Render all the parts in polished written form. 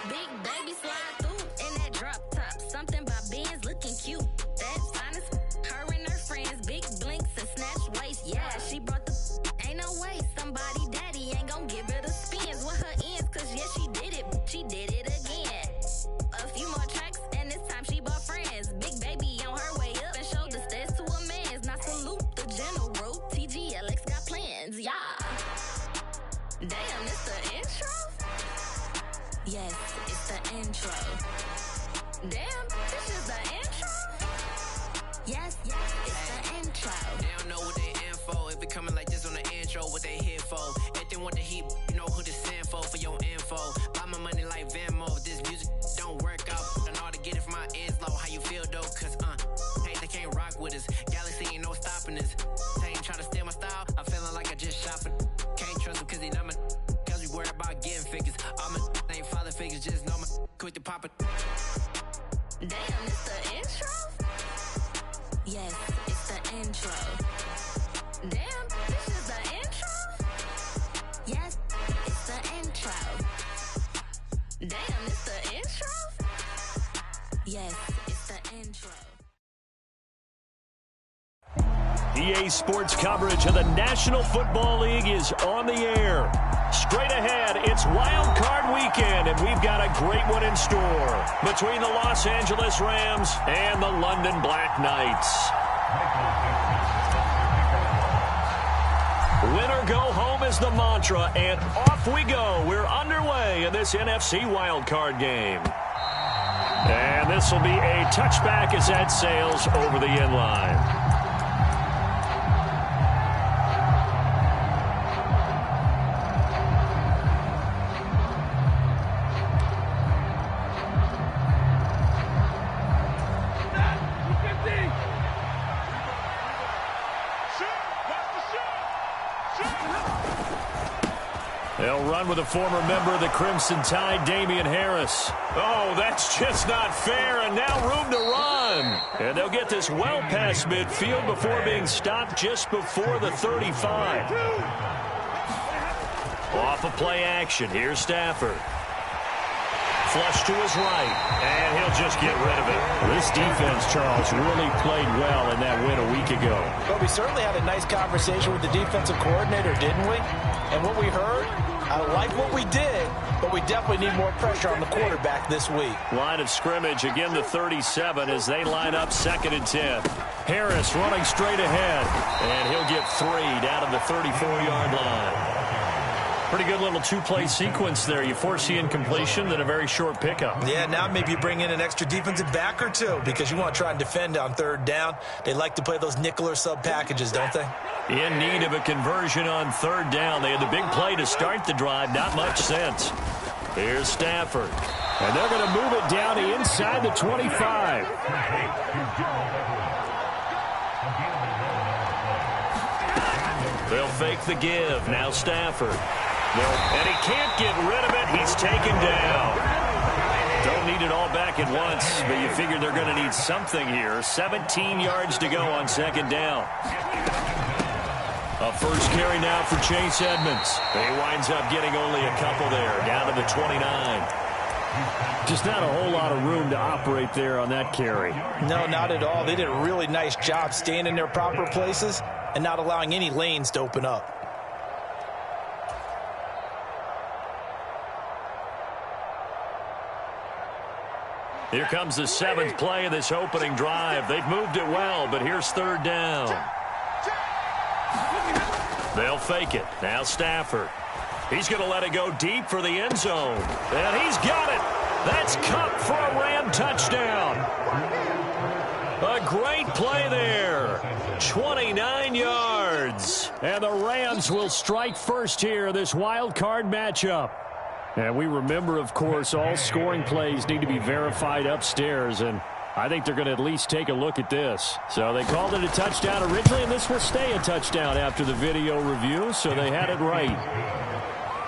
Big baby slide through in that drop top. Something by Benz looking cute. That's honest. Her and her friends, big blinks and snatch waist. Yeah, she brought the ain't no way. Somebody daddy ain't gon' give her the spins with her ends. Cause yeah, she did it. She did it again. A few more tracks and this time she bought friends. Big baby on her way up and showed the stairs to a man's. Now salute the general. TGLX got plans, yeah. Damn, it's the intro? Yes, it's the intro. Damn, this is the intro? Yes, it's the intro. They don't know what they in for. If it coming like this on the intro, what they here for? Anything with the heat, you know who to send for your info. Buy my money like Venmo. If this music don't work out, I know how to get it from my ends low. How you feel though? Cause hey, they can't rock with us. Galaxy ain't no stopping us. They ain't trying to steal my style. I'm feeling like I just shot for. Can't trust him cause he not my. Cause we worry about getting figures. All my ain't father figures, just know my quick to pop it. Damn, it's the intro? Yes, it's the intro. Damn, this is the intro? Yes, it's the intro. Damn, it's the intro? Yes, it's the intro. EA Sports coverage of the National Football League is on the air. Straight ahead, it's Wild Card Weekend, and we've got a great one in store between the Los Angeles Rams and the London Black Knights. Win or go home is the mantra, and off we go. We're underway in this NFC Wild Card game. And this will be a touchback as that sails over the end line. They'll run with a former member of the Crimson Tide, Damian Harris. Oh, that's just not fair, and now room to run. And they'll get this well past midfield before being stopped just before the 35. Off of play action, here's Stafford. Flush to his right, and he'll just get rid of it. This defense, Charles, really played well in that win a week ago. Well, we certainly had a nice conversation with the defensive coordinator, didn't we? And what we heard, I like what we did, but we definitely need more pressure on the quarterback this week. Line of scrimmage, again the 37 as they line up 2nd and 10. Harris running straight ahead, and he'll get 3 down to the 34-yard line. Pretty good little two-play sequence there. You force the incompletion, then a very short pickup. Yeah, now maybe you bring in an extra defensive back or two because you want to try and defend on 3rd down. They like to play those nickel or sub packages, don't they? In need of a conversion on 3rd down. They had the big play to start the drive. Not much sense. Here's Stafford. And they're going to move it down to inside the 25. They'll fake the give. Now Stafford. And he can't get rid of it. He's taken down. Don't need it all back at once, but you figure they're going to need something here. 17 yards to go on 2nd down. A first carry now for Chase Edmonds. He winds up getting only a couple there, down to the 29. Just not a whole lot of room to operate there on that carry. No, not at all. They did a really nice job staying in their proper places and not allowing any lanes to open up. Here comes the 7th play of this opening drive. They've moved it well, but here's 3rd down. They'll fake it. Now Stafford. He's going to let it go deep for the end zone. And he's got it. That's Cup for a Ram touchdown. A great play there. 29 yards. And the Rams will strike first here, this wild card matchup. And we remember, of course, all scoring plays need to be verified upstairs, and I think they're going to at least take a look at this. So they called it a touchdown originally, and this will stay a touchdown after the video review, so they had it right.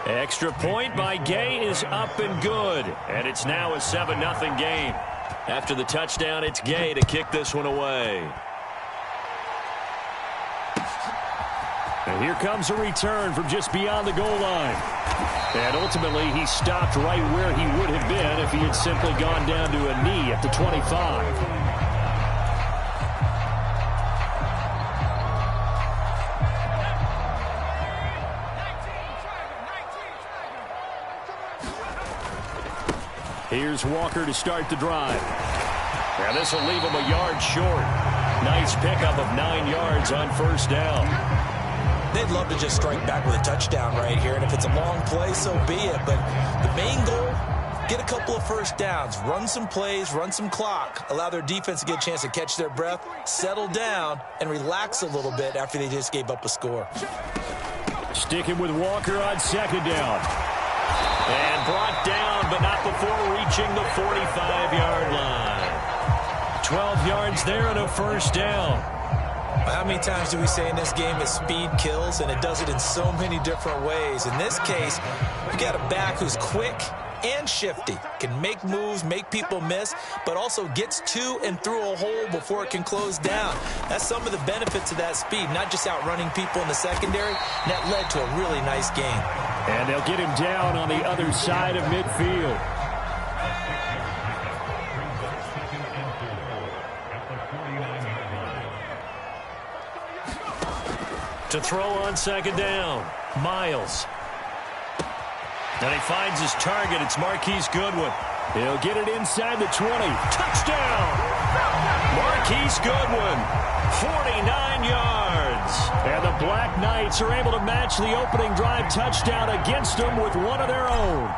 Extra point by Gay is up and good, and it's now a 7-0 game. After the touchdown, it's Gay to kick this one away. And here comes a return from just beyond the goal line. And ultimately, he stopped right where he would have been if he had simply gone down to a knee at the 25. Here's Walker to start the drive. And this will leave him a yard short. Nice pickup of 9 yards on first down. They'd love to just strike back with a touchdown right here, and if it's a long play, so be it. But the main goal, get a couple of first downs, run some plays, run some clock, allow their defense to get a chance to catch their breath, settle down, and relax a little bit after they just gave up a score. Sticking with Walker on second down. And brought down, but not before reaching the 45-yard line. 12 yards there and a first down. How many times do we say in this game that speed kills, and it does it in so many different ways? In this case, you got a back who's quick and shifty, can make moves, make people miss, but also gets to and through a hole before it can close down. That's some of the benefits of that speed, not just outrunning people in the secondary, and that led to a really nice game. And they'll get him down on the other side of midfield. To throw on second down, Miles. And he finds his target. It's Marquise Goodwin. He'll get it inside the 20. Touchdown! Marquise Goodwin, 49 yards. And the Black Knights are able to match the opening drive touchdown against them with one of their own.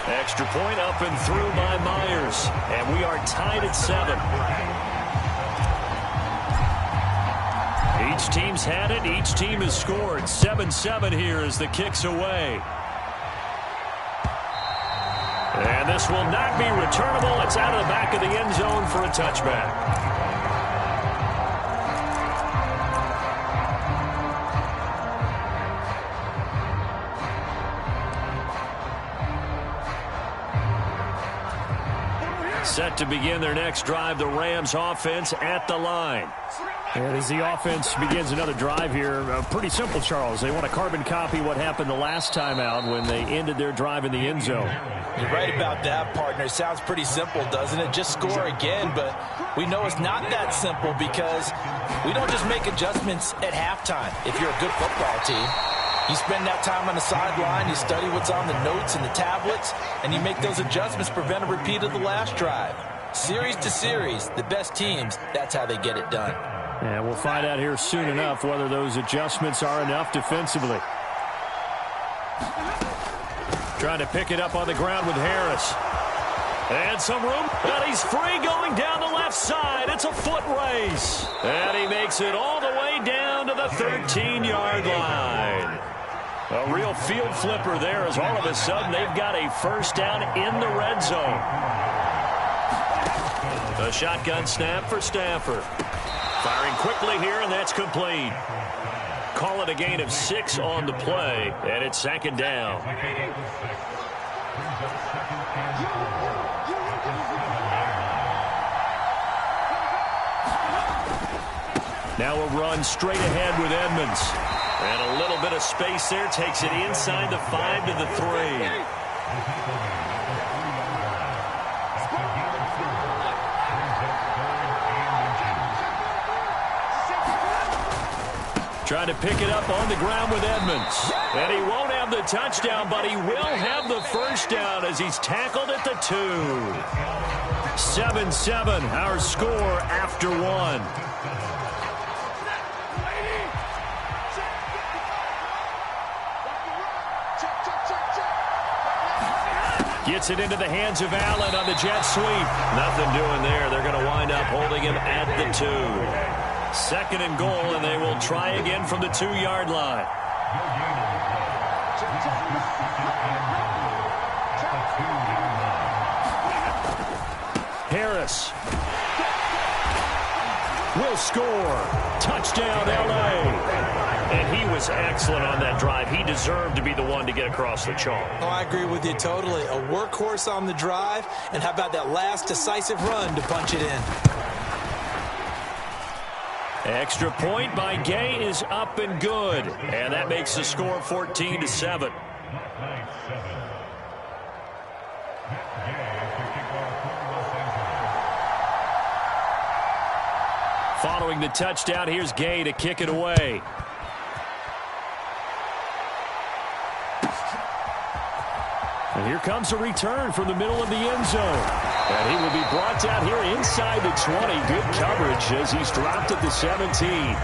Extra point up and through by Myers. And we are tied at 7. Each team's had it. Each team has scored. 7-7 here as the kick's away. And this will not be returnable. It's out of the back of the end zone for a touchback. Set to begin their next drive, the Rams offense at the line. And as the offense begins another drive here, pretty simple, Charles. They want to carbon copy what happened the last time out when they ended their drive in the end zone. You're right about that, partner. It sounds pretty simple, doesn't it? Just score again, but we know it's not that simple because we don't just make adjustments at halftime. If you're a good football team, you spend that time on the sideline, you study what's on the notes and the tablets, and you make those adjustments to prevent a repeat of the last drive. Series to series, the best teams, that's how they get it done. And we'll find out here soon enough whether those adjustments are enough defensively. Trying to pick it up on the ground with Harris. And some room. And he's free going down the left side. It's a foot race. And he makes it all the way down to the 13-yard line. A real field flipper there as all of a sudden they've got a first down in the red zone. A shotgun snap for Stafford. Firing quickly here, and that's complete. Call it a gain of 6 on the play, and it's second down. Now a run straight ahead with Edmonds. And a little bit of space there, takes it inside the 5 to the 3. Trying to pick it up on the ground with Edmonds. And he won't have the touchdown, but he will have the first down as he's tackled at the 2. 7-7, our score after 1. Gets it into the hands of Allen on the jet sweep. Nothing doing there. They're going to wind up holding him at the 2. Second and goal, and they will try again from the 2-yard line. Harris will score. Touchdown, L.A. And he was excellent on that drive. He deserved to be the one to get across the chalk. Oh, I agree with you totally. A workhorse on the drive, and how about that last decisive run to punch it in? Extra point by Gay is up and good. And that makes the score 14-7. Following the touchdown, here's Gay to kick it away. And here comes a return from the middle of the end zone. And he will be brought down here inside the 20. Good coverage as he's dropped at the 17.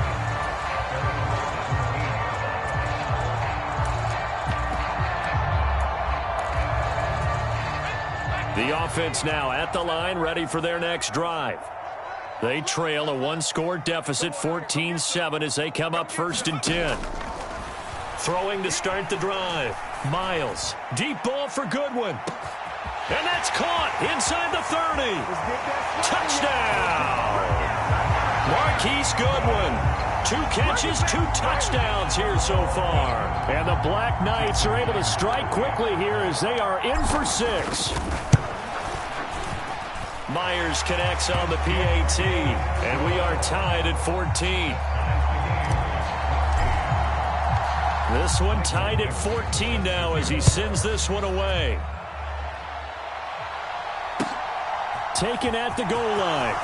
The offense now at the line, ready for their next drive. They trail a one-score deficit, 14-7, as they come up 1st and 10. Throwing to start the drive. Miles. Deep ball for Goodwin. And that's caught inside the 30. Touchdown. Marquise Goodwin. 2 catches, 2 touchdowns here so far. And the Black Knights are able to strike quickly here as they are in for 6. Myers connects on the PAT. And we are tied at 14. This one tied at 14 now as he sends this one away. Taken at the goal line.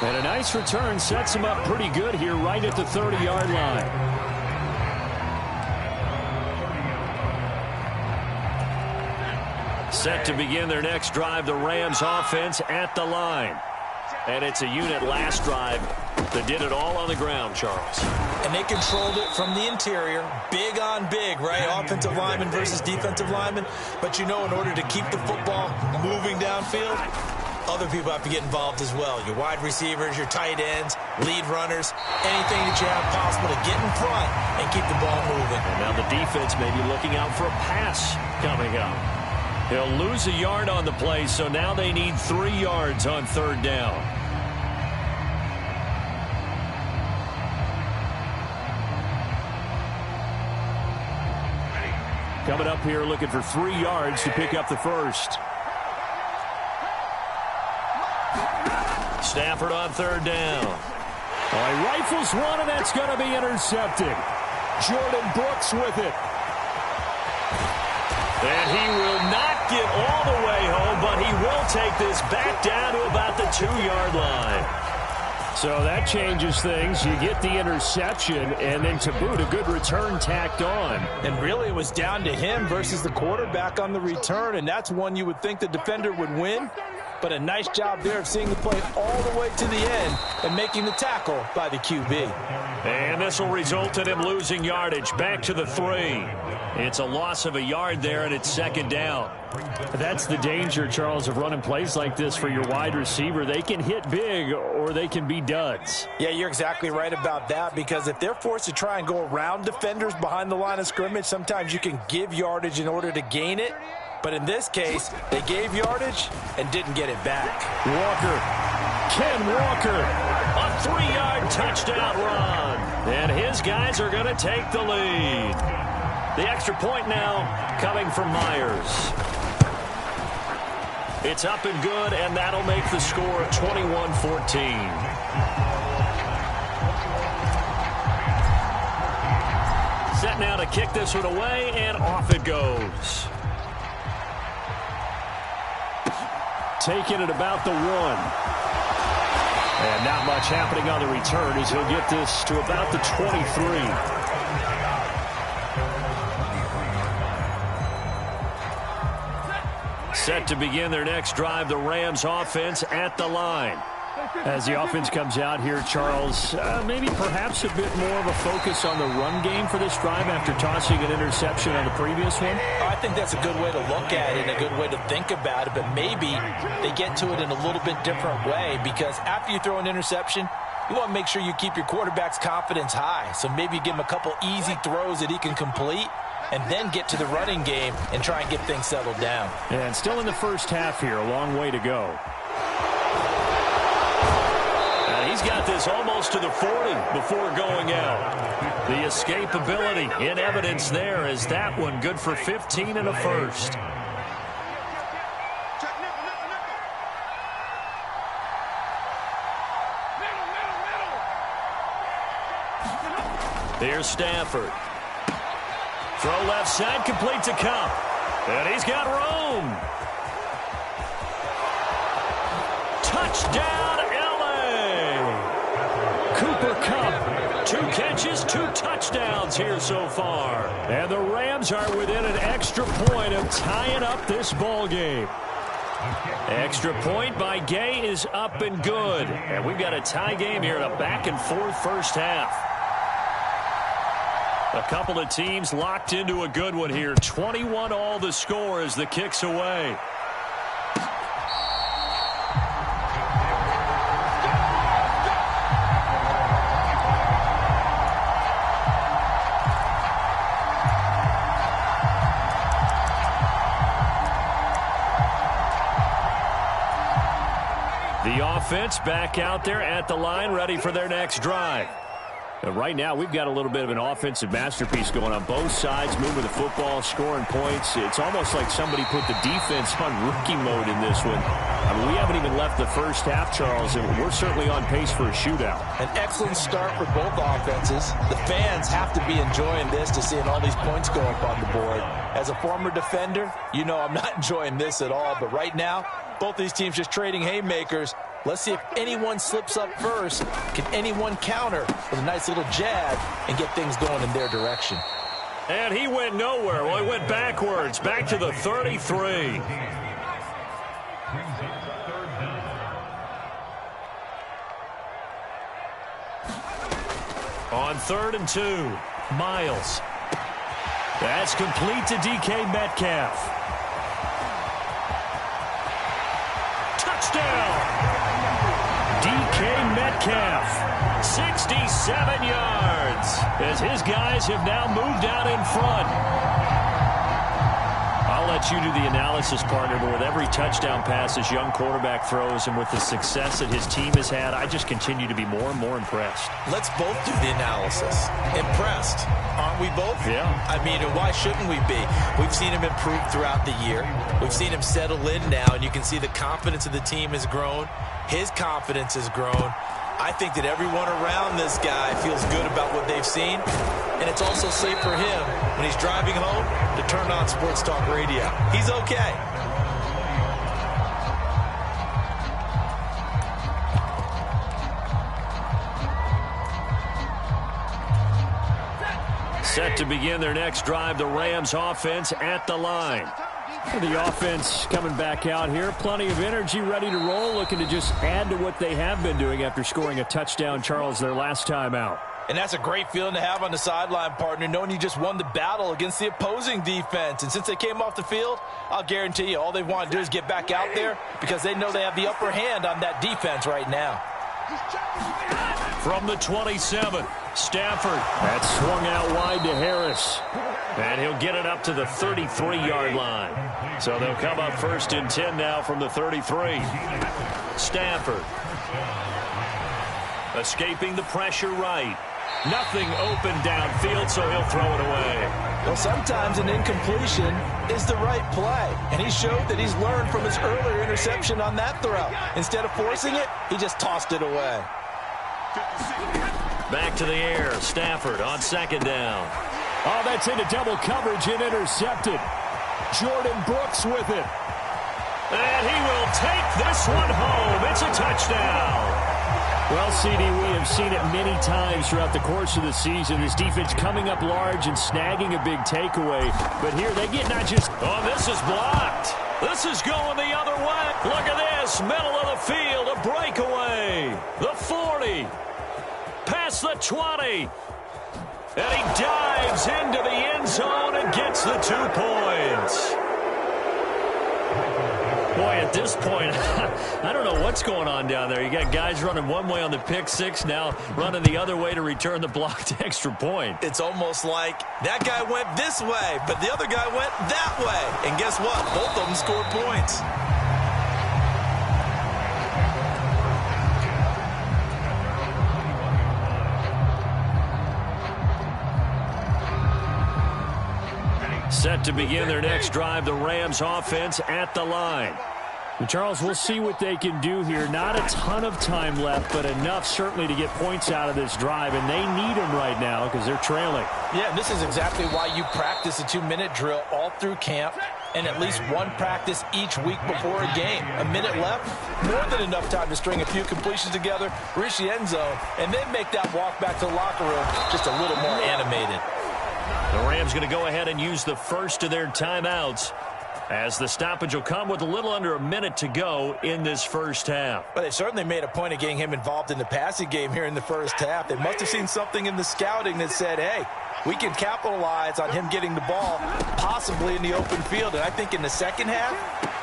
And a nice return sets him up pretty good here right at the 30-yard line. Set to begin their next drive, the Rams offense at the line. And it's a unit last drive that did it all on the ground, Charles. And they controlled it from the interior, big on big, right? Offensive lineman versus defensive lineman. But you know, in order to keep the football moving downfield, other people have to get involved as well. Your wide receivers, your tight ends, lead runners, anything that you have possible to get in front and keep the ball moving. And now the defense may be looking out for a pass coming up. They'll lose a yard on the play, so now they need 3 yards on 3rd down. Coming up here looking for 3 yards to pick up the first. Stafford on 3rd down. He rifles one, and that's going to be intercepted. Jordan Brooks with it. And he will not get all the way home, but he will take this back down to about the 2-yard line. So that changes things. You get the interception, and then to boot, a good return tacked on. And really, it was down to him versus the quarterback on the return, and that's one you would think the defender would win. But a nice job there of seeing the play all the way to the end and making the tackle by the QB. And this will result in him losing yardage back to the 3. It's a loss of a yard there, and it's 2nd down. That's the danger, Charles, of running plays like this for your wide receiver. They can hit big or they can be duds. Yeah, you're exactly right about that, because if they're forced to try and go around defenders behind the line of scrimmage, sometimes you can give yardage in order to gain it. But in this case, they gave yardage and didn't get it back. Walker. Ken Walker. A 3-yard touchdown run. And his guys are going to take the lead. The extra point now coming from Myers. It's up and good, and that'll make the score 21-14. Set now to kick this one away, and off it goes. Taking it about the 1. And not much happening on the return as he'll get this to about the 23. Set to begin their next drive, the Rams offense at the line. As the offense comes out here, Charles, maybe perhaps a bit more of a focus on the run game for this drive after tossing an interception on the previous one? I think that's a good way to look at it and a good way to think about it, but maybe they get to it in a little bit different way, because after you throw an interception, you want to make sure you keep your quarterback's confidence high. So maybe you give him a couple easy throws that he can complete, and then get to the running game and try and get things settled down. And still in the first half here, a long way to go. He's got this almost to the 40 before going out. The escapability in evidence there as that one good for 15 and a first. Here's Stafford. Throw left side, complete to Cup. And he's got room. Touchdown, L.A. Cooper Kupp, 2 catches, 2 touchdowns here so far. And the Rams are within an extra point of tying up this ball game. Extra point by Gay is up and good. And we've got a tie game here in a back-and-forth first half. A couple of teams locked into a good one here. 21-all the score as the kick's away. The offense back out there at the line, ready for their next drive. Right now, we've got a little bit of an offensive masterpiece going on both sides, moving the football, scoring points. It's almost like somebody put the defense on rookie mode in this one. I mean, we haven't even left the first half, Charles, and we're certainly on pace for a shootout. An excellent start for both offenses. The fans have to be enjoying this to seeing all these points go up on the board. As a former defender, you know I'm not enjoying this at all, but right now, both these teams just trading haymakers. Let's see if anyone slips up first. Can anyone counter with a nice little jab and get things going in their direction? And he went nowhere. Well, he went backwards, back to the 33. On 3rd and 2, Miles. That's complete to DK Metcalf. Touchdown! DK Metcalf, 67 yards, as his guys have now moved out in front. I'll let you do the analysis, partner, but with every touchdown pass this young quarterback throws and with the success that his team has had, I just continue to be more and more impressed. Let's both do the analysis. Impressed, aren't we both? Yeah. I mean, and why shouldn't we be? We've seen him improve throughout the year. We've seen him settle in now, and you can see the confidence of the team has grown. His confidence has grown. I think that everyone around this guy feels good about what they've seen, and it's also safe for him when he's driving home to turn on Sports Talk Radio. He's okay. Set to begin their next drive, the Rams offense at the line. The offense coming back out here. Plenty of energy, ready to roll, looking to just add to what they have been doing after scoring a touchdown, Charles, their last time out. And that's a great feeling to have on the sideline, partner, knowing you just won the battle against the opposing defense. And since they came off the field, I'll guarantee you all they want to do is get back out there because they know they have the upper hand on that defense right now. From the 27, Stafford. That's swung out wide to Harris. And he'll get it up to the 33-yard line. So they'll come up 1st and 10 now from the 33. Stafford. Escaping the pressure right. Nothing open downfield, so he'll throw it away. Well, sometimes an incompletion is the right play. And he showed that he's learned from his earlier interception on that throw. Instead of forcing it, he just tossed it away. Back to the air. Stafford on 2nd down. Oh, that's into double coverage and intercepted. Jordan Brooks with it. And he will take this one home. It's a touchdown. Well, CD, we have seen it many times throughout the course of the season. This defense coming up large and snagging a big takeaway. But here they get not just... Oh, this is blocked. This is going the other way. Look at this. Middle of the field. A breakaway. The 40. Past the 20. And he dives into the end zone and gets the 2 points. Boy, at this point, I don't know what's going on down there. You got guys running one way on the pick six, now running the other way to return the blocked extra point. It's almost like that guy went this way, but the other guy went that way. And guess what? Both of them scored points. Set to begin their next drive, the Rams offense at the line. And Charles, we'll see what they can do here. Not a ton of time left, but enough certainly to get points out of this drive, and they need them right now because they're trailing. Yeah, and this is exactly why you practice a 2-minute drill all through camp and at least one practice each week before a game. A minute left, more than enough time to string a few completions together, reach the end zone, and then make that walk back to the locker room just a little more animated. The Rams going to go ahead and use the first of their timeouts, as the stoppage will come with a little under a minute to go in this first half. But they certainly made a point of getting him involved in the passing game here in the first half. They must have seen something in the scouting that said, hey, we can capitalize on him getting the ball possibly in the open field. And I think in the second half,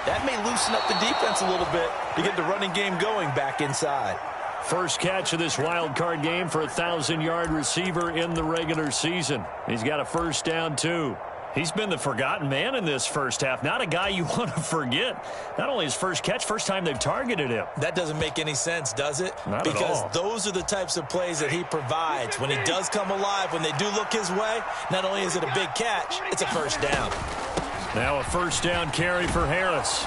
that may loosen up the defense a little bit to get the running game going back inside. First catch of this wild card game for a 1,000-yard receiver in the regular season. He's got a first down, too. He's been the forgotten man in this first half. Not a guy you want to forget. Not only his first catch, first time they've targeted him. That doesn't make any sense, does it? Not because at all. Those are the types of plays that he provides. When he does come alive, when they do look his way, not only is it a big catch, it's a first down. Now a first down carry for Harris.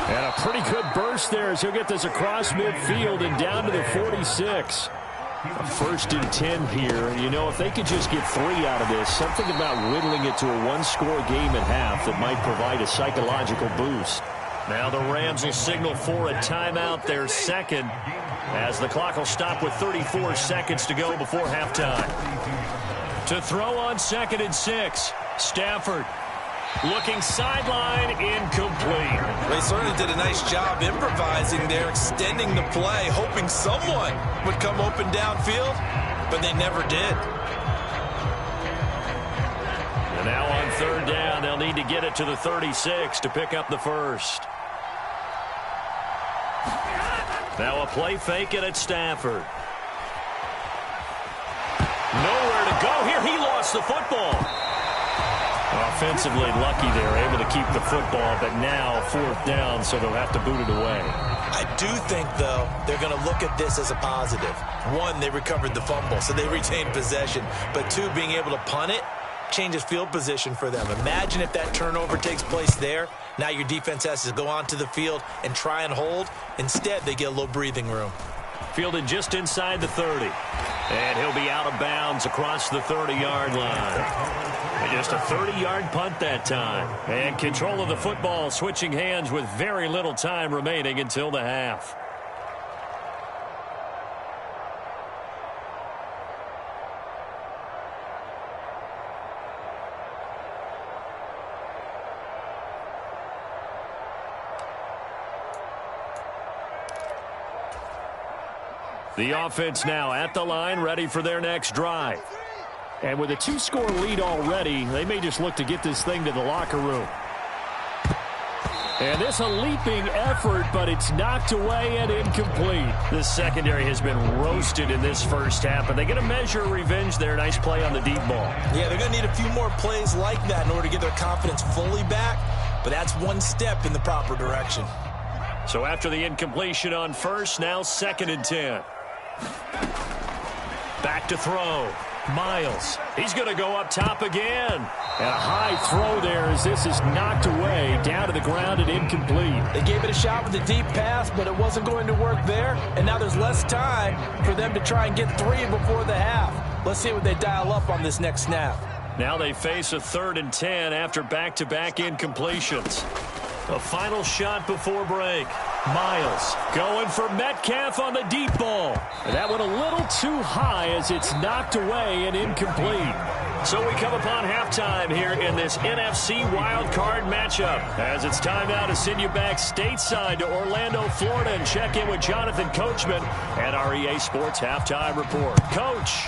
And a pretty good burst there as he'll get this across midfield and down to the 46. A 1st and 10 here. You know, if they could just get 3 out of this, something about whittling it to a one-score game at half that might provide a psychological boost. Now the Rams will signal for a timeout, their second, as the clock will stop with 34 seconds to go before halftime. To throw on 2nd and 6, Stafford. Looking sideline, incomplete. They certainly did a nice job improvising there, extending the play, hoping someone would come open downfield, but they never did. And now on 3rd down, they'll need to get it to the 36 to pick up the first. Now a play fake it at Stafford. Nowhere to go here. He lost the football. Offensively lucky they're able to keep the football, but now 4th down, so they'll have to boot it away. I do think, though, they're going to look at this as a positive. 1, they recovered the fumble, so they retained possession. But 2, being able to punt it changes field position for them. Imagine if that turnover takes place there. Now your defense has to go onto the field and try and hold. Instead, they get a little breathing room. Fielded just inside the 30. And he'll be out of bounds across the 30-yard line. And just a 30-yard punt that time. And control of the football switching hands with very little time remaining until the half. The offense now at the line, ready for their next drive. And with a 2-score lead already, they may just look to get this thing to the locker room. And this a leaping effort, but it's knocked away and incomplete. The secondary has been roasted in this first half, but they get a measure of revenge there. Nice play on the deep ball. Yeah, they're going to need a few more plays like that in order to get their confidence fully back, but that's one step in the proper direction. So after the incompletion on first, now 2nd and 10. Back to throw. Miles. He's going to go up top again. And a high throw there as this is knocked away down to the ground and incomplete. They gave it a shot with a deep pass, but it wasn't going to work there. And now there's less time for them to try and get 3 before the half. Let's see what they dial up on this next snap. Now they face a 3rd and 10 after back-to-back incompletions. A final shot before break. Miles going for Metcalf on the deep ball. And that went a little too high as it's knocked away and incomplete. So we come upon halftime here in this NFC wildcard matchup. As it's time now to send you back stateside to Orlando, Florida, and check in with Jonathan Coachman at our EA Sports Halftime Report. Coach.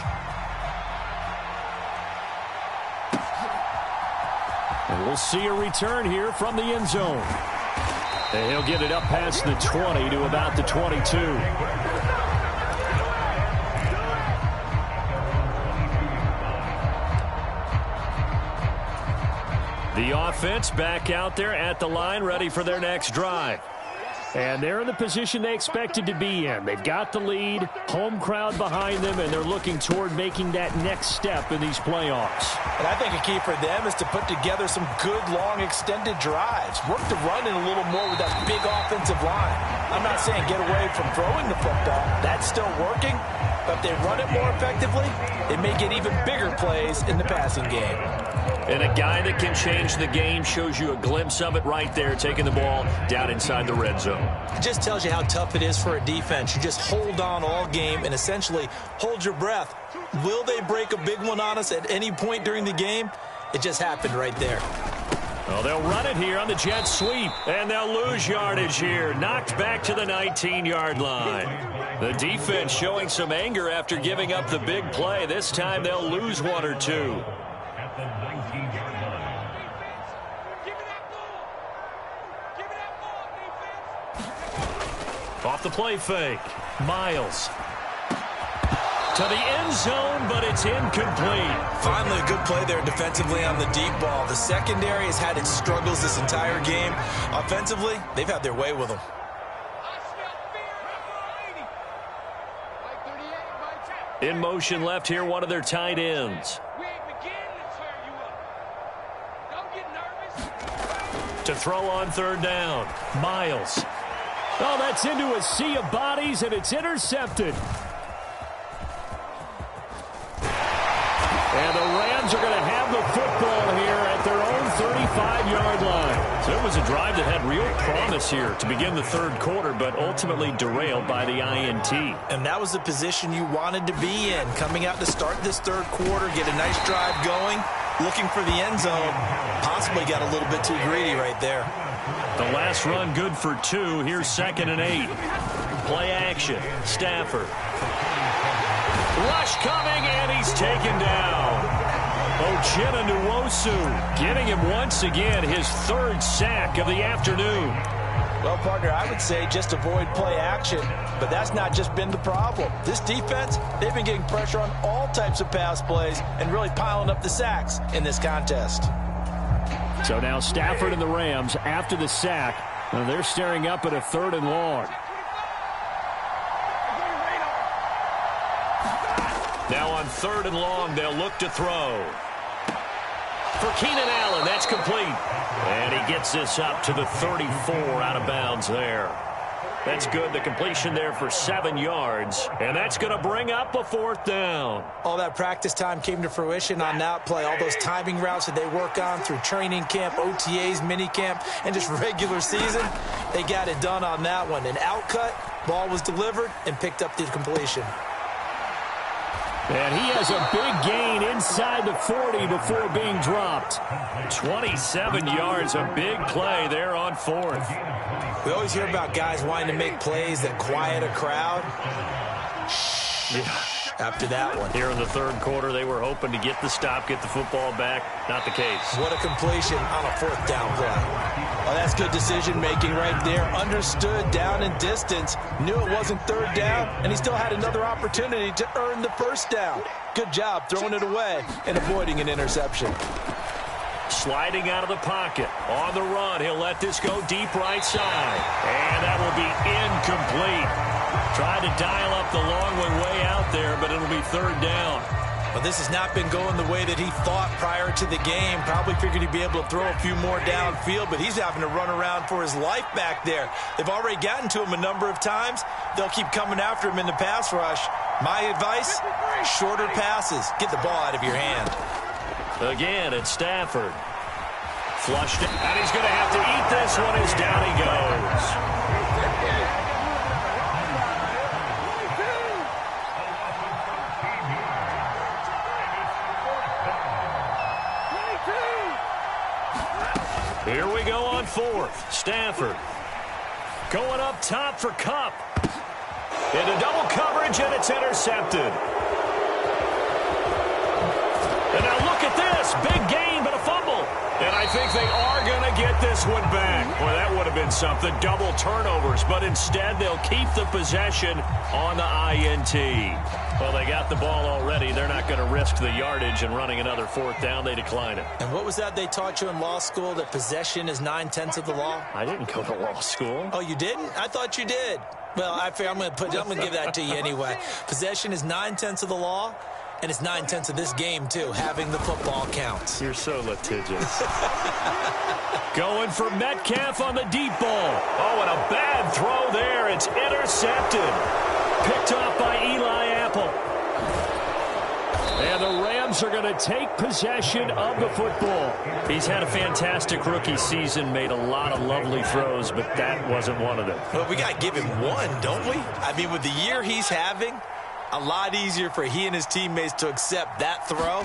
And we'll see a return here from the end zone. And he'll get it up past the 20 to about the 22. The offense back out there at the line, ready for their next drive. And they're in the position they expected to be in. They've got the lead, home crowd behind them, and they're looking toward making that next step in these playoffs. And I think a key for them is to put together some good, long, extended drives. Work the run in a little more with that big offensive line. I'm not saying get away from throwing the football. That's still working. But if they run it more effectively, it may get even bigger plays in the passing game. And a guy that can change the game shows you a glimpse of it right there, taking the ball down inside the red zone. It just tells you how tough it is for a defense. You just hold on all game and essentially hold your breath. Will they break a big one on us at any point during the game? It just happened right there. Well, they'll run it here on the jet sweep, and they'll lose yardage here. Knocked back to the 19-yard line. The defense showing some anger after giving up the big play. This time they'll lose one or two. Off the play fake. Miles. To the end zone, but it's incomplete. Finally, a good play there defensively on the deep ball. The secondary has had its struggles this entire game. Offensively, they've had their way with them. In motion left here, one of their tight ends. To throw on third down. Miles. Oh, that's into a sea of bodies, and it's intercepted. And the Rams are going to have the football here at their own 35-yard line. So it was a drive that had real promise here to begin the third quarter, but ultimately derailed by the INT. And that was the position you wanted to be in, coming out to start this third quarter, get a nice drive going, looking for the end zone. Possibly got a little bit too greedy right there. The last run good for 2. Here's 2nd and 8. Play action. Stafford. Rush coming, and he's taken down. Uchenna Nwosu getting him once again, his 3rd sack of the afternoon. Well, partner, I would say just avoid play action, but that's not just been the problem. This defense, they've been getting pressure on all types of pass plays and really piling up the sacks in this contest. So now Stafford and the Rams, after the sack, they're staring up at a 3rd and long. Now on 3rd and long, they'll look to throw. For Keenan Allen, that's complete. And he gets this up to the 34 out of bounds there. That's good. The completion there for 7 yards. And that's going to bring up a 4th down. All that practice time came to fruition on that play. All those timing routes that they work on through training camp, OTAs, mini camp, and just regular season, they got it done on that one. An outcut, ball was delivered, and picked up the completion. And he has a big gain inside the 40 before being dropped. 27 yards, a big play there on 4th. We always hear about guys wanting to make plays that quiet a crowd. Yeah. After that one. Here in the third quarter, they were hoping to get the stop, get the football back. Not the case. What a completion on a 4th down play. Well, that's good decision-making right there. Understood down and distance. Knew it wasn't 3rd down, and he still had another opportunity to earn the 1st down. Good job throwing it away and avoiding an interception. Sliding out of the pocket. On the run, he'll let this go deep right side. And that will be incomplete. Tried to dial up the long one way out there, but it'll be 3rd down. Well, this has not been going the way that he thought prior to the game. Probably figured he'd be able to throw a few more downfield, but he's having to run around for his life back there. They've already gotten to him a number of times. They'll keep coming after him in the pass rush. My advice, shorter passes. Get the ball out of your hand. Again, it's Stafford. Flushed it, and he's going to have to eat this one as down he goes. Here we go on 4th. Stafford going up top for Kupp. Into double coverage, and it's intercepted. And now look at this. Big gain, but a fumble. And I think they are going to get this this one back. Boy, that would have been something. Double turnovers, but instead they'll keep the possession on the INT. Well, they got the ball already. They're not going to risk the yardage and running another fourth down. They decline it. And what was that they taught you in law school, that possession is 9/10 of the law? I didn't go to law school. Oh, you didn't? I thought you did. Well, I'm going to give that to you anyway. Possession is 9/10 of the law, and it's 9/10 of this game, too. Having the football counts. You're so litigious. Going for Metcalf on the deep ball. Oh, and a bad throw there. It's intercepted. Picked off by Eli Apple. And the Rams are going to take possession of the football. He's had a fantastic rookie season, made a lot of lovely throws, but that wasn't one of them. Well, we got to give him one, don't we? I mean, with the year he's having, a lot easier for he and his teammates to accept that throw,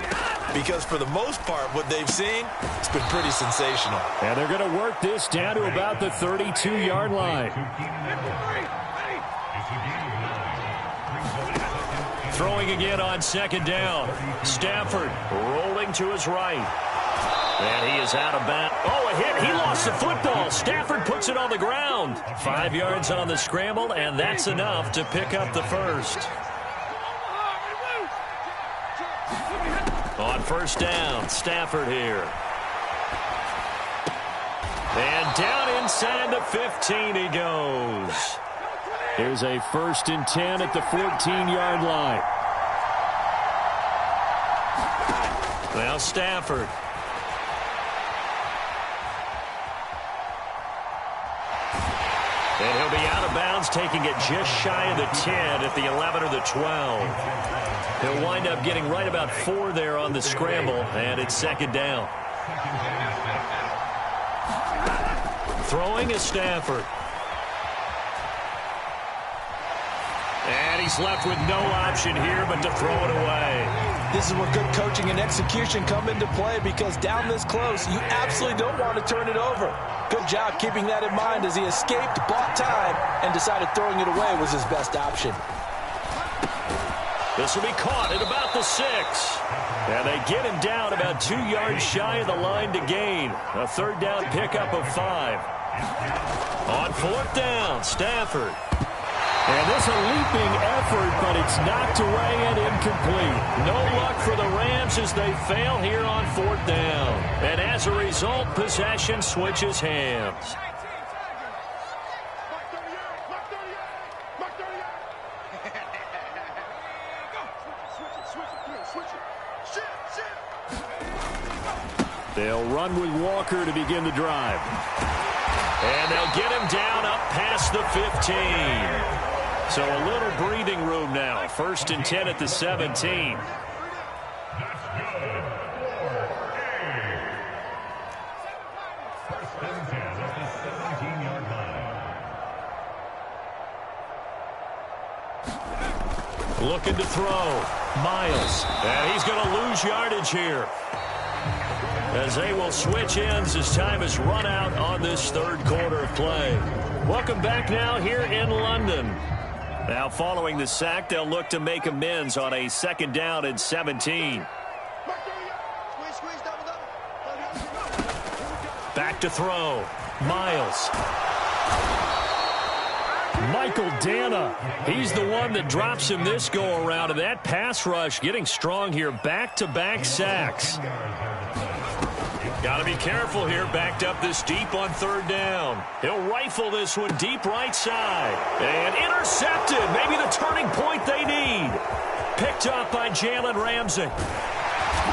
because for the most part, what they've seen, it's been pretty sensational. And they're going to work this down to about the 32-yard line. Throwing again on second down. Stafford rolling to his right. And he is out of bounds. Oh, a hit. He lost the football. Stafford puts it on the ground. 5 yards on the scramble, and that's enough to pick up the first. On first down, Stafford here. And down inside the 15 he goes. Here's a 1st and 10 at the 14-yard line. Now Stafford. And he'll be out of bounds, taking it just shy of the 10 at the 11 or the 12. He'll wind up getting right about 4 there on the scramble, and it's second down. Throwing is Stafford. And he's left with no option here but to throw it away. This is where good coaching and execution come into play, because down this close, you absolutely don't want to turn it over. Good job keeping that in mind as he escaped, bought time, and decided throwing it away was his best option. This will be caught at about the 6. And they get him down about 2 yards shy of the line to gain. A third down pickup of 5. On fourth down, Stafford. And this a leaping effort, but it's knocked away and incomplete. No luck for the Rams as they fail here on fourth down. And as a result, possession switches hands. They'll run with Walker to begin the drive. And they'll get him down up past the 15. So a little breathing room now. 1st and 10 at the 17. Looking to throw. Miles. And he's going to lose yardage here, as they will switch ends as time is run out on this third quarter of play. Welcome back now here in London. Now following the sack, they'll look to make amends on a 2nd down and 17. Back to throw. Miles. Michael Dana. He's the one that drops him this go-around, and that pass rush getting strong here. Back-to-back sacks. Got to be careful here, backed up this deep on 3rd down. He'll rifle this one deep right side. And intercepted. Maybe the turning point they need. Picked up by Jalen Ramsey.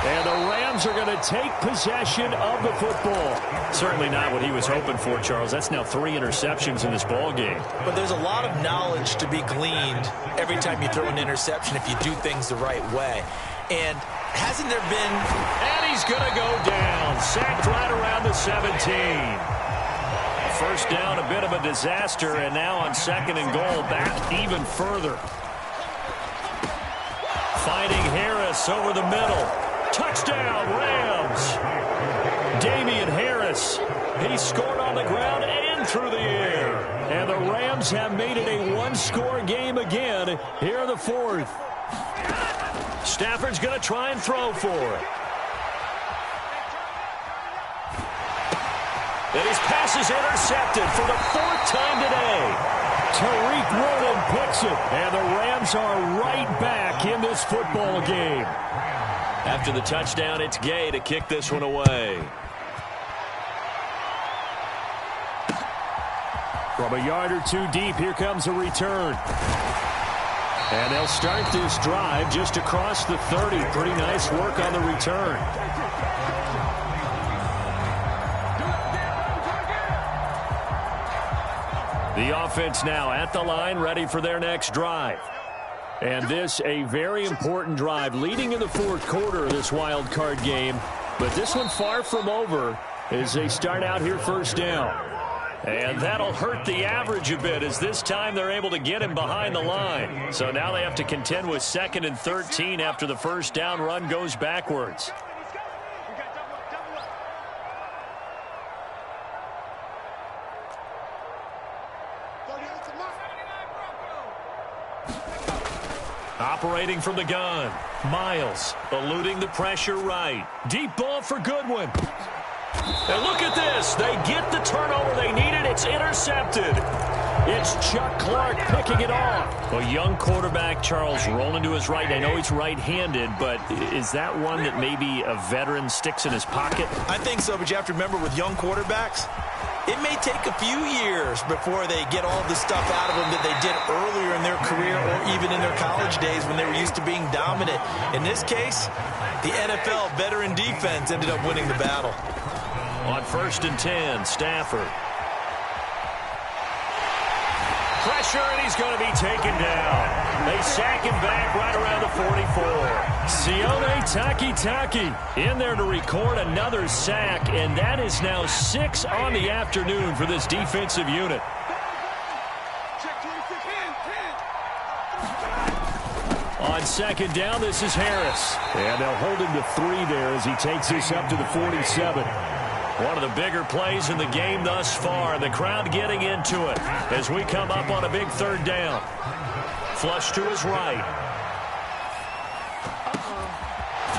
And the Rams are going to take possession of the football. Certainly not what he was hoping for, Charles. That's now 3 interceptions in this ball game. But there's a lot of knowledge to be gleaned every time you throw an interception if you do things the right way. And hasn't there been... And he's going to go down. Sacked right around the 17. First down, a bit of a disaster, and now on 2nd and goal, back even further. Fighting Harris over the middle. Touchdown, Rams. Damian Harris. He scored on the ground and through the air. And the Rams have made it a one-score game again here in the 4th. Stafford's going to try and throw for it. And his pass is intercepted for the 4th time today. Tariq Woolen picks it, and the Rams are right back in this football game. After the touchdown, it's Gay to kick this one away. From a yard or two deep, here comes a return. And they'll start this drive just across the 30. Pretty nice work on the return. The offense now at the line, ready for their next drive. And this, a very important drive, leading in the 4th quarter of this wild card game. But this one far from over as they start out here first down. And that'll hurt the average a bit as this time they're able to get him behind the line. So now they have to contend with 2nd and 13 after the first down run goes backwards. Operating from the gun, Miles eluding the pressure right. Deep ball for Goodwin. And look at this. They get the turnover they needed. It's intercepted. It's Chuck Clark picking it off. A young quarterback, Charles, rolling to his right. I know he's right-handed, but is that one that maybe a veteran sticks in his pocket? I think so, but you have to remember with young quarterbacks, it may take a few years before they get all the stuff out of them that they did earlier in their career or even in their college days when they were used to being dominant. In this case, the NFL veteran defense ended up winning the battle. On 1st and 10, Stafford. Pressure, and he's going to be taken down. They sack him back right around the 44. Sione Takitaki in there to record another sack, and that is now 6 on the afternoon for this defensive unit. On 2nd down, this is Harris. And they'll hold him to 3 there as he takes this up to the 47. One of the bigger plays in the game thus far. The crowd getting into it as we come up on a big 3rd down. Flush to his right.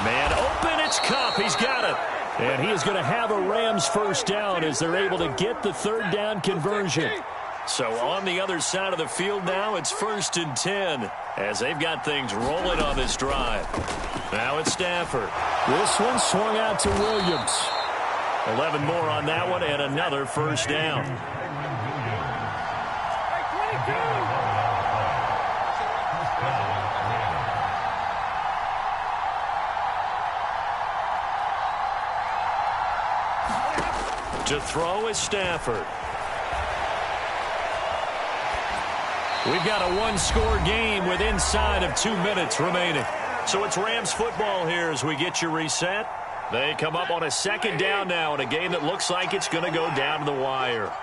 Man open, it's Kupp. He's got it. And he is going to have a Rams first down as they're able to get the 3rd down conversion. So on the other side of the field now, it's 1st and 10 as they've got things rolling on this drive. Now it's Stafford. This one swung out to Williams. 11 more on that one and another first down. To throw is Stafford. We've got a 1-score game with inside of 2 minutes remaining. So it's Rams football here as we get you reset. They come up on a 2nd down now in a game that looks like it's going to go down to the wire.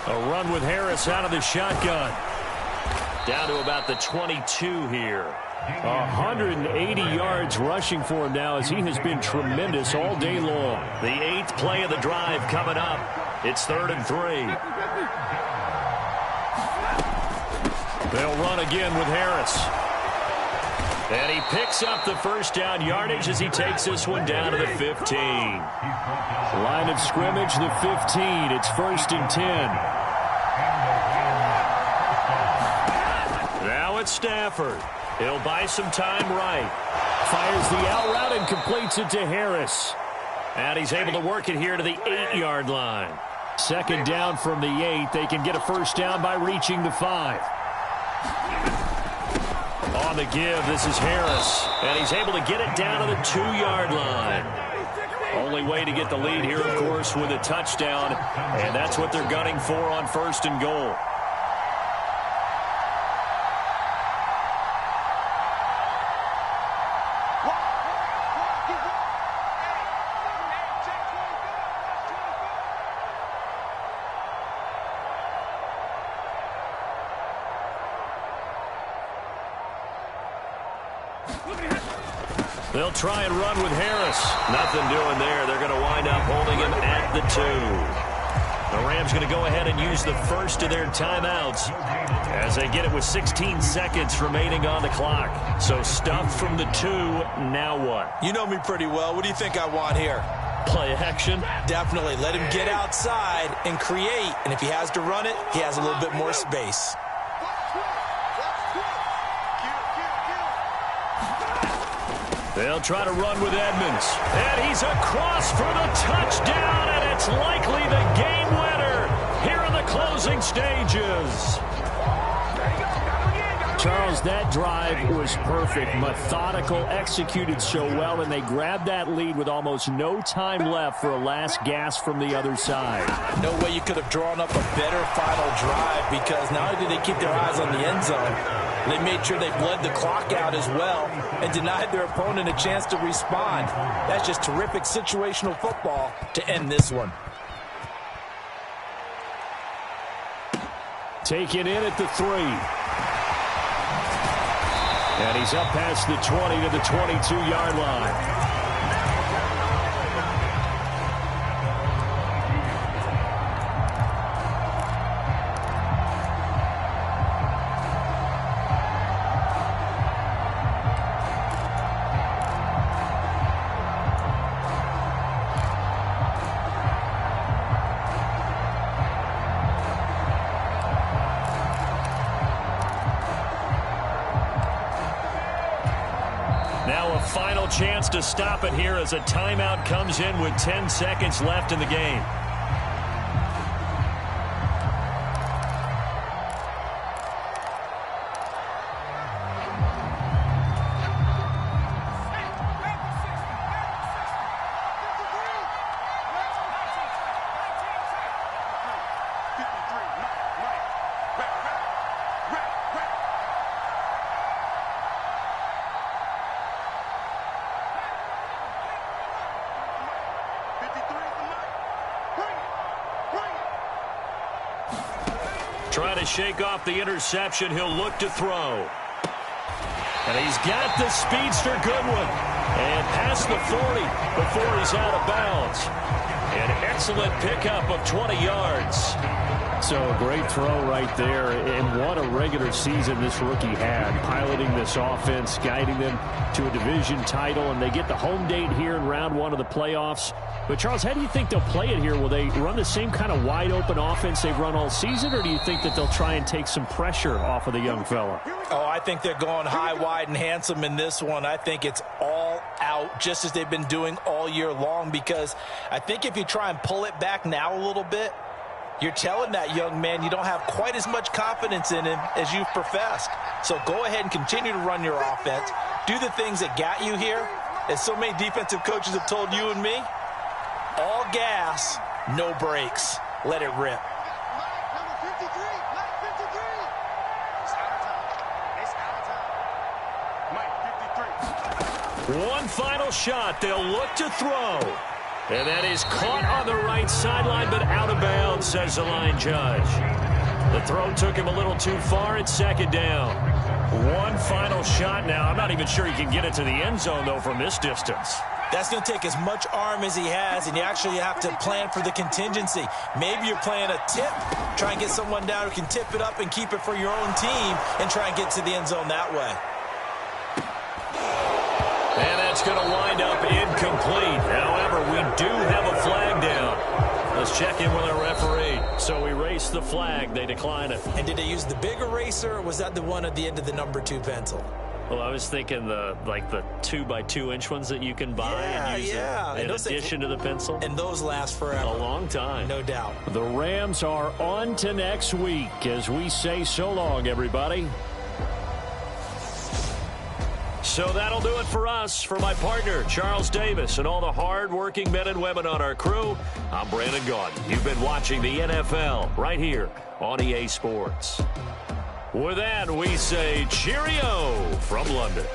A run with Harris out of the shotgun. Down to about the 22 here. 180 yards rushing for him now as he has been tremendous all day long. The 8th play of the drive coming up. It's 3rd and 3. They'll run again with Harris. And he picks up the first down yardage as he takes this one down to the 15. Line of scrimmage, the 15. It's 1st and 10. Now it's Stafford. He'll buy some time right. Fires the out route and completes it to Harris. And he's able to work it here to the 8-yard line. 2nd down from the 8. They can get a first down by reaching the 5. On the give, this is Harris. And he's able to get it down to the 2-yard line. Only way to get the lead here, of course, with a touchdown. And that's what they're gunning for on 1st and goal. They'll try and run with Harris. Nothing doing there. They're going to wind up holding him at the 2. The Rams going to go ahead and use the first of their timeouts as they get it with 16 seconds remaining on the clock. So stuff from the 2. Now what? You know me pretty well. What do you think I want here? Play action. Definitely. Let him get outside and create. And if he has to run it, he has a little bit more space. They'll try to run with Edmonds. And he's across for the touchdown, and it's likely the game winner here in the closing stages. Charles, that drive was perfect, methodical, executed so well, and they grabbed that lead with almost no time left for a last gasp from the other side. No way you could have drawn up a better final drive, because not only did they keep their eyes on the end zone, they made sure they bled the clock out as well and denied their opponent a chance to respond. That's just terrific situational football to end this one. Taken in at the 3. And he's up past the 20 to the 22-yard line. Final chance to stop it here as a timeout comes in with 10 seconds left in the game. Trying to shake off the interception. He'll look to throw. And he's got the speedster Goodwin. And past the 40 before he's out of bounds. An excellent pickup of 20 yards. So a great throw right there. And what a regular season this rookie had. Piloting this offense, guiding them to a division title. And they get the home date here in round 1 of the playoffs. But, Charles, how do you think they'll play it here? Will they run the same kind of wide-open offense they've run all season, or do you think that they'll try and take some pressure off of the young fella? Oh, I think they're going high, wide, and handsome in this one. I think it's all out, just as they've been doing all year long, because I think if you try and pull it back now a little bit, you're telling that young man you don't have quite as much confidence in him as you've professed. So go ahead and continue to run your offense. Do the things that got you here. As so many defensive coaches have told you and me, all gas, no brakes. Let it rip. One final shot. They'll look to throw. And that is caught on the right sideline, but out of bounds, says the line judge. The throw took him a little too far. It's second down. One final shot now. I'm not even sure he can get it to the end zone, though, from this distance. That's going to take as much arm as he has, and you actually have to plan for the contingency. Maybe you're playing a tip. Try and get someone down who can tip it up and keep it for your own team and try and get to the end zone that way. And that's going to wind up incomplete. However, we do have a flag down. Let's check in with our referee. So erase the flag. They decline it. And did they use the big eraser, or was that the one at the end of the number 2 pencil? Well, I was thinking the 2x2-inch ones that you can buy and use in addition to the pencil. And those last forever. A long time. No doubt. The Rams are on to next week as we say so long, everybody. So that'll do it for us. For my partner, Charles Davis, and all the hard-working men and women on our crew, I'm Brandon Gaudin. You've been watching the NFL right here on EA Sports. With that, we say cheerio from London.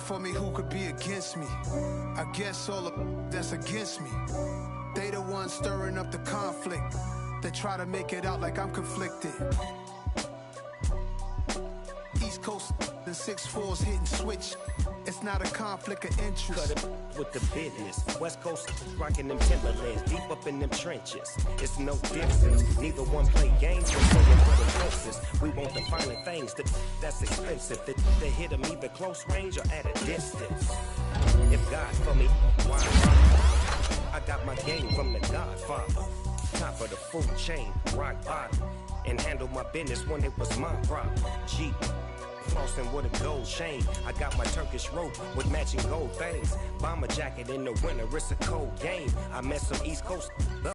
for me, who could be against me? I guess all of that's against me. They the ones stirring up the conflict. They try to make it out like I'm conflicted. East Coast, the 6'4s hitting switch. It's not a conflict of interest. Cut it with the business. West Coast rocking them Timberlands, deep up in them trenches. It's no difference. Neither one play games. We're playing for the closest. We want the finer things. That's expensive. They hit them either close range or at a distance. If God for me, why not? I got my game from the Godfather. Top of the food chain, rock bottom. And handle my business when it was my problem. G. Flossing with a gold chain. I got my Turkish rope with matching gold things. Bomber jacket in the winter, it's a cold game. I met some East Coast